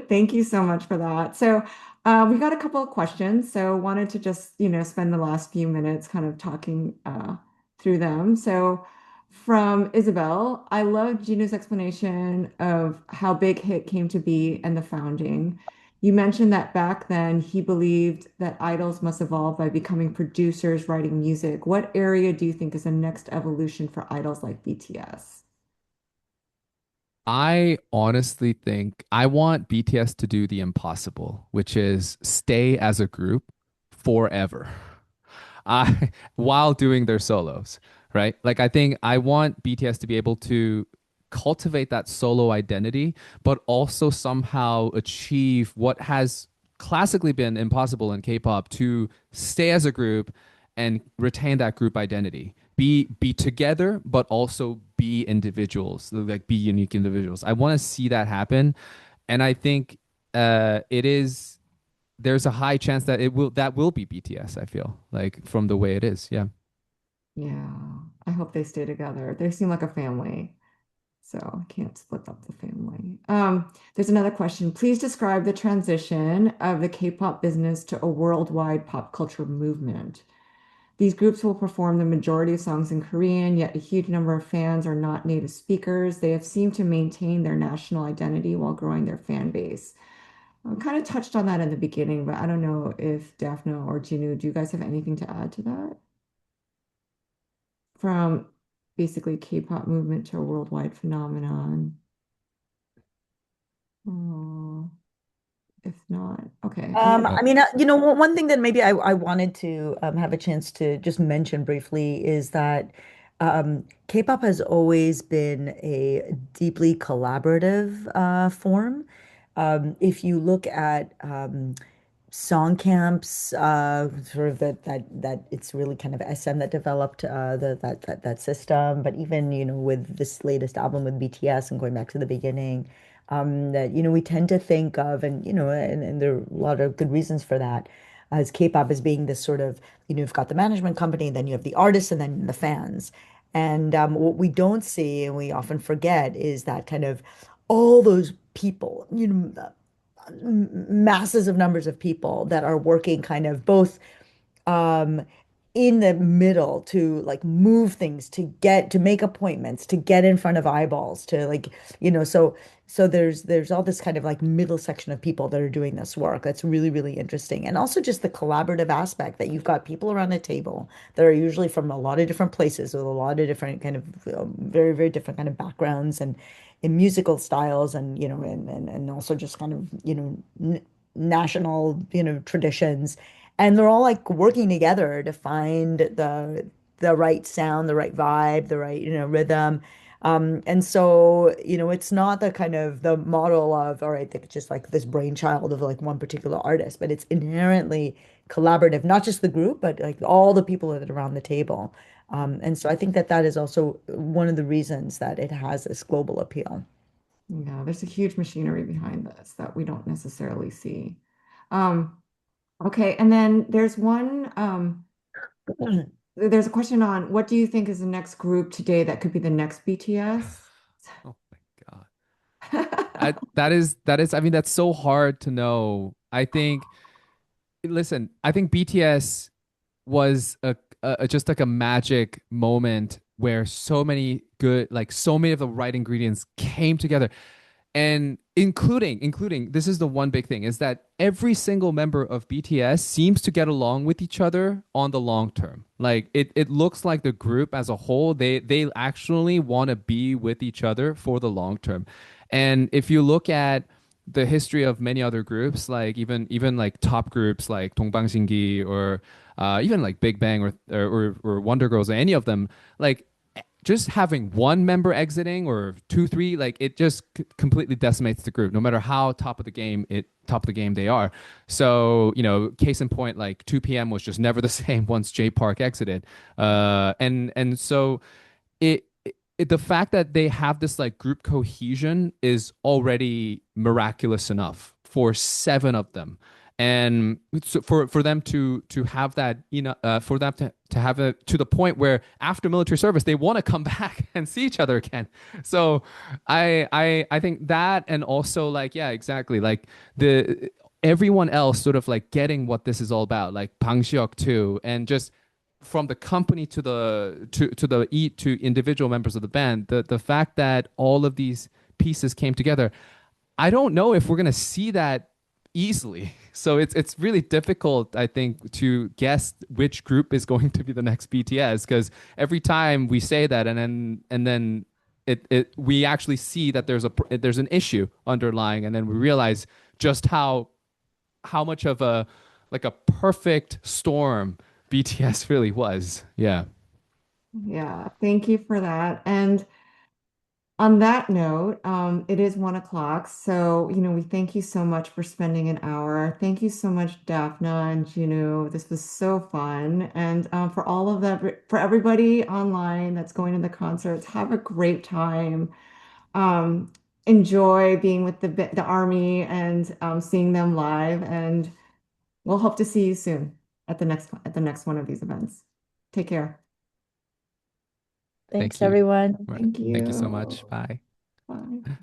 Thank you so much for that. So, we got a couple of questions. So, wanted to just, spend the last few minutes kind of talking through them. So, from Isabel, I love Gino's explanation of how Big Hit came to be and the founding. You mentioned that back then he believed that idols must evolve by becoming producers writing music. What area do you think is the next evolution for idols like BTS? I honestly think I want BTS to do the impossible, which is stay as a group forever. I while doing their solos, right? Like I think I want BTS to be able to cultivate that solo identity, but also somehow achieve what has classically been impossible in K-pop to stay as a group and retain that group identity. Be together, but also be individuals, like be unique individuals. I want to see that happen, and I think it is there's a high chance that that will be BTS, I feel like from the way it is. Yeah. Yeah, I hope they stay together. They seem like a family, so I can't split up the family. There's another question. Please describe the transition of the K-pop business to a worldwide pop culture movement. These groups will perform the majority of songs in Korean, yet a huge number of fans are not native speakers. They have seemed to maintain their national identity while growing their fan base. I kind of touched on that in the beginning, but I don't know if Daphne or Jinu, do you guys have anything to add to that? From basically K-pop movement to a worldwide phenomenon. Oh, if not, okay. I'm gonna. Oh, I mean, one thing that maybe I wanted to have a chance to just mention briefly is that K-pop has always been a deeply collaborative form. If you look at song camps, sort of that it's really kind of SM that developed that system. But even with this latest album with BTS and going back to the beginning, that we tend to think of, and there are a lot of good reasons for that, as K-pop as being this sort of you've got the management company, then you have the artists, and then the fans. And what we don't see, and we often forget, is that kind of all those people, masses of numbers of people that are working kind of both um in the middle to like move things, to make appointments, to get in front of eyeballs, to like so there's all this kind of like middle section of people that are doing this work that's really really interesting, and also just the collaborative aspect that you've got people around a table that are usually from a lot of different places with a lot of different kind of very very different kind of backgrounds and in musical styles, and and also just kind of n national traditions, and they're all like working together to find the right sound, the right vibe, the right rhythm. And so it's not the kind of the model of all right, like just like this brainchild of like one particular artist, but it's inherently collaborative, not just the group, but like all the people that are around the table. And so I think that that is also one of the reasons that it has this global appeal. Yeah, there's a huge machinery behind this that we don't necessarily see. Um, okay, and then there's a question on what do you think is the next group today that could be the next BTS? oh my God. That is I mean that's so hard to know. I think listen, I think BTS was just like a magic moment where so many good, like so many of the right ingredients came together. And including this is the one big thing is that every single member of BTS seems to get along with each other on the long term. Like it looks like the group as a whole, they actually want to be with each other for the long term. And if you look at the history of many other groups, like even like top groups like 동방신기 or even like Big Bang or Wonder Girls or any of them, like just having one member exiting or two, three, like it just completely decimates the group, no matter how top of the game they are. So, case in point, like 2 p.m. was just never the same once J Park exited. And so the fact that they have this like group cohesion is already miraculous enough for seven of them. And so for them to have that, for them to have it to the point where after military service they want to come back and see each other again. So I think that, and also like, yeah, exactly, like the everyone else sort of like getting what this is all about, like Bang Seok too, and just from the company to individual members of the band, the fact that all of these pieces came together, I don't know if we're gonna see that easily. So it's really difficult, I think, to guess which group is going to be the next BTS, because every time we say that, and then we actually see that there's an issue underlying, and then we realize just how much of a like a perfect storm BTS really was. Yeah. Yeah, thank you for that. And on that note, it is 1 o'clock. So, we thank you so much for spending an hour. Thank you so much, Daphna and Juno. This was so fun. And for all of that, for everybody online that's going to the concerts, have a great time. Um, Enjoy being with the army and seeing them live. And we'll hope to see you soon at the next one of these events. Take care. Thank Thanks, you. everyone. Right. Thank Thank you so you. much. Bye. Bye.